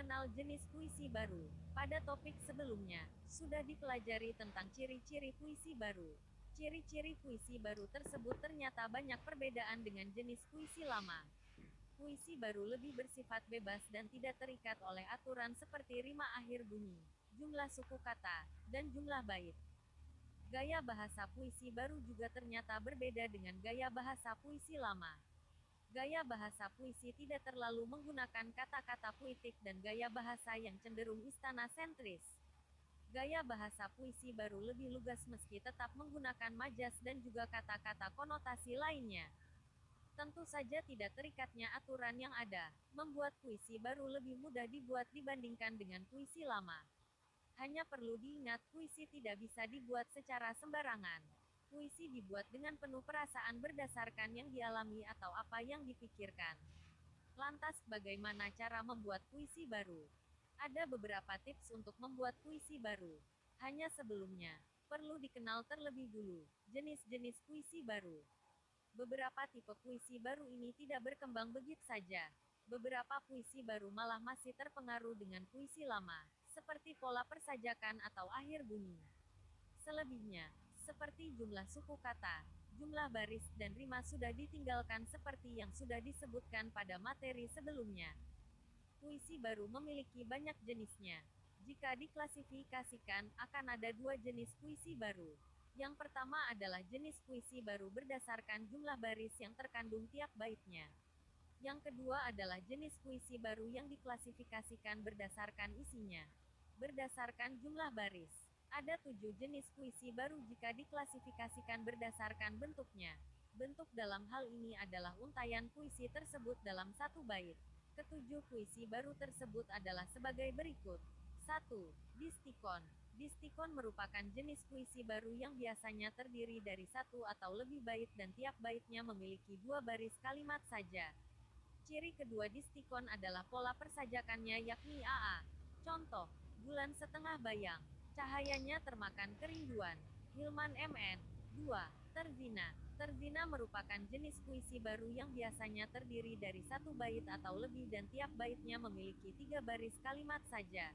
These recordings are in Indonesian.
Mengenal jenis puisi baru. Pada topik sebelumnya, sudah dipelajari tentang ciri-ciri puisi baru. Ciri-ciri puisi baru tersebut ternyata banyak perbedaan dengan jenis puisi lama. Puisi baru lebih bersifat bebas dan tidak terikat oleh aturan seperti rima akhir bunyi, jumlah suku kata, dan jumlah bait. Gaya bahasa puisi baru juga ternyata berbeda dengan gaya bahasa puisi lama. Gaya bahasa puisi tidak terlalu menggunakan kata-kata puitik dan gaya bahasa yang cenderung istana sentris. Gaya bahasa puisi baru lebih lugas meski tetap menggunakan majas dan juga kata-kata konotasi lainnya. Tentu saja tidak terikatnya aturan yang ada, membuat puisi baru lebih mudah dibuat dibandingkan dengan puisi lama. Hanya perlu diingat, puisi tidak bisa dibuat secara sembarangan. Puisi dibuat dengan penuh perasaan berdasarkan yang dialami atau apa yang dipikirkan. Lantas, bagaimana cara membuat puisi baru? Ada beberapa tips untuk membuat puisi baru. Hanya sebelumnya, perlu dikenal terlebih dulu jenis-jenis puisi baru. Beberapa tipe puisi baru ini tidak berkembang begitu saja. Beberapa puisi baru malah masih terpengaruh dengan puisi lama, seperti pola persajakan atau akhir bunyi. Selebihnya, seperti jumlah suku kata, jumlah baris dan rima sudah ditinggalkan seperti yang sudah disebutkan pada materi sebelumnya. Puisi baru memiliki banyak jenisnya. Jika diklasifikasikan, akan ada dua jenis puisi baru. Yang pertama adalah jenis puisi baru berdasarkan jumlah baris yang terkandung tiap baitnya. Yang kedua adalah jenis puisi baru yang diklasifikasikan berdasarkan isinya. Berdasarkan jumlah baris. Ada 7 jenis puisi baru jika diklasifikasikan berdasarkan bentuknya. Bentuk dalam hal ini adalah untaian puisi tersebut dalam satu bait. Ketujuh puisi baru tersebut adalah sebagai berikut. 1. Distikon. Distikon merupakan jenis puisi baru yang biasanya terdiri dari satu atau lebih bait dan tiap baitnya memiliki dua baris kalimat saja. Ciri kedua distikon adalah pola persajakannya yakni AA. Contoh, bulan setengah bayang. Cahayanya termakan kerinduan. Hilman MN. 2. Terzina. Terzina merupakan jenis puisi baru yang biasanya terdiri dari satu bait atau lebih dan tiap baitnya memiliki tiga baris kalimat saja.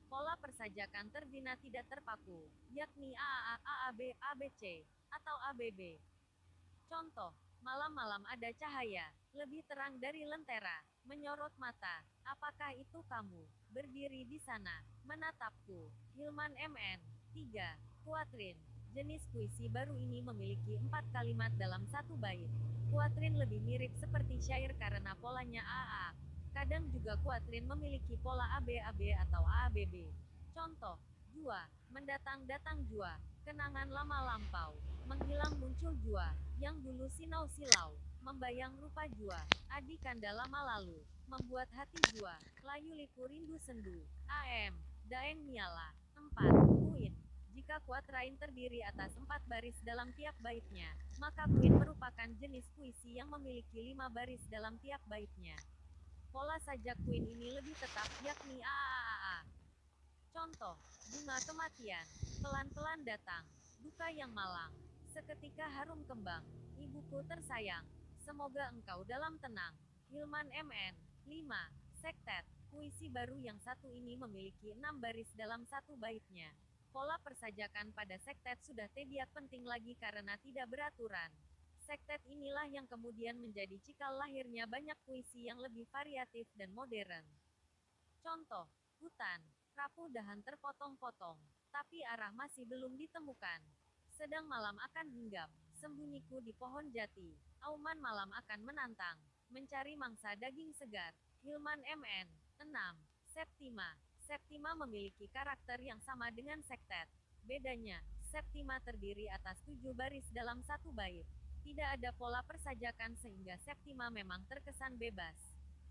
Pola persajakan terzina tidak terpaku, yakni AAA, AAB, ABC, atau ABB. Contoh, malam-malam ada cahaya, lebih terang dari lentera, menyorot mata. Apakah itu kamu? Berdiri di sana, menatapku. Hilman MN. 3. Kuatrin. Jenis puisi baru ini memiliki 4 kalimat dalam satu bait. Kuatrin lebih mirip seperti syair karena polanya AA. Kadang juga kuatrin memiliki pola ABAB atau AABB. Contoh, jua, mendatang-datang jua, kenangan lama lampau, menghilang muncul jua, yang dulu sinau-silau, membayang rupa jua, adi kanda lama lalu, membuat hati jua, layu liku rindu sendu, AM, daeng miala. 4. Kuin. Jika kuatrain terdiri atas 4 baris dalam tiap baitnya, maka kuin merupakan jenis puisi yang memiliki 5 baris dalam tiap baitnya. Pola sajak kuin ini lebih tetap, yakni AAAA. Contoh, bunga kematian, pelan-pelan datang, duka yang malang, seketika harum kembang, ibuku tersayang, semoga engkau dalam tenang. Hilman MN. 5. Sektet. Puisi baru yang satu ini memiliki 6 baris dalam satu baitnya. Pola persajakan pada sektet sudah tidak penting lagi karena tidak beraturan. Sektet inilah yang kemudian menjadi cikal lahirnya banyak puisi yang lebih variatif dan modern. Contoh, hutan, rapuh dahan terpotong-potong, tapi arah masih belum ditemukan. Sedang malam akan hinggap, sembunyiku di pohon jati. Auman malam akan menantang, mencari mangsa daging segar. Hilman MN. 6. Septima. Septima memiliki karakter yang sama dengan sektet. Bedanya, septima terdiri atas 7 baris dalam satu bait. Tidak ada pola persajakan sehingga septima memang terkesan bebas.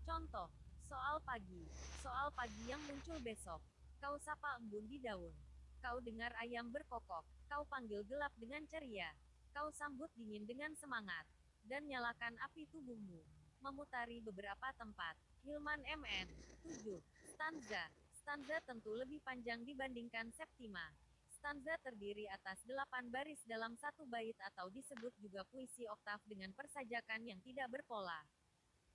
Contoh, soal pagi. Soal pagi yang muncul besok. Kau sapa embun di daun. Kau dengar ayam berkokok. Kau panggil gelap dengan ceria. Kau sambut dingin dengan semangat. Dan nyalakan api tubuhmu. Memutari beberapa tempat. Hilman MN. 7. Stanza. Stanza tentu lebih panjang dibandingkan septima. Stanza terdiri atas 8 baris dalam satu bait atau disebut juga puisi oktav dengan persajakan yang tidak berpola.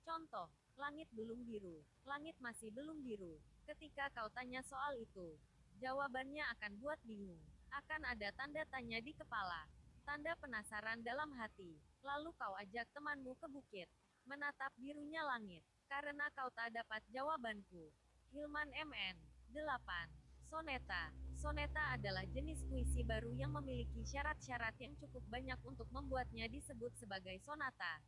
Contoh, Langit belum biru. Langit masih belum biru. Ketika kau tanya soal itu, jawabannya akan buat bingung. Akan ada tanda tanya di kepala. Tanda penasaran dalam hati. Lalu kau ajak temanmu ke bukit. Menatap birunya langit. Karena kau tak dapat jawabanku. Hilman MN 8. Soneta. Soneta adalah jenis puisi baru yang memiliki syarat-syarat yang cukup banyak untuk membuatnya disebut sebagai sonata.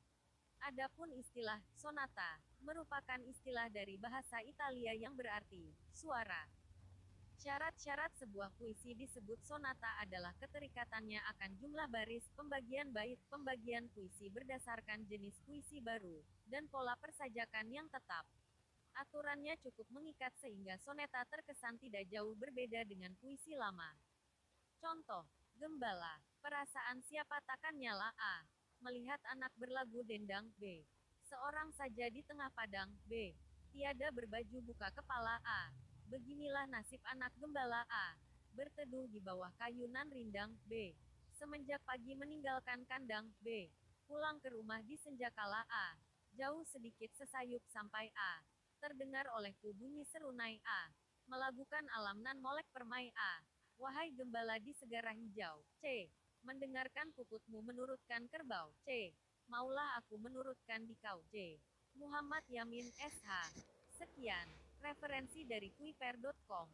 Adapun istilah sonata merupakan istilah dari bahasa Italia yang berarti suara. Syarat-syarat sebuah puisi disebut sonata adalah keterikatannya akan jumlah baris, pembagian bait, pembagian puisi berdasarkan jenis puisi baru, dan pola persajakan yang tetap. Aturannya cukup mengikat sehingga soneta terkesan tidak jauh berbeda dengan puisi lama. Contoh, Gembala, perasaan siapa takkan nyala A. Melihat anak berlagu dendang B. Seorang saja di tengah padang B. Tiada berbaju buka kepala A. Beginilah nasib anak gembala A. Berteduh di bawah kayunan rindang B. Semenjak pagi meninggalkan kandang B. Pulang ke rumah di senjakala A. Jauh sedikit sesayup sampai A. Terdengar olehku bunyi serunai A. Melagukan alam nan molek permai A. Wahai gembala di segara hijau, C. Mendengarkan puputmu menurutkan kerbau, C. Maulah aku menurutkan dikau, C. Muhammad Yamin SH. Sekian, referensi dari kuiper.com.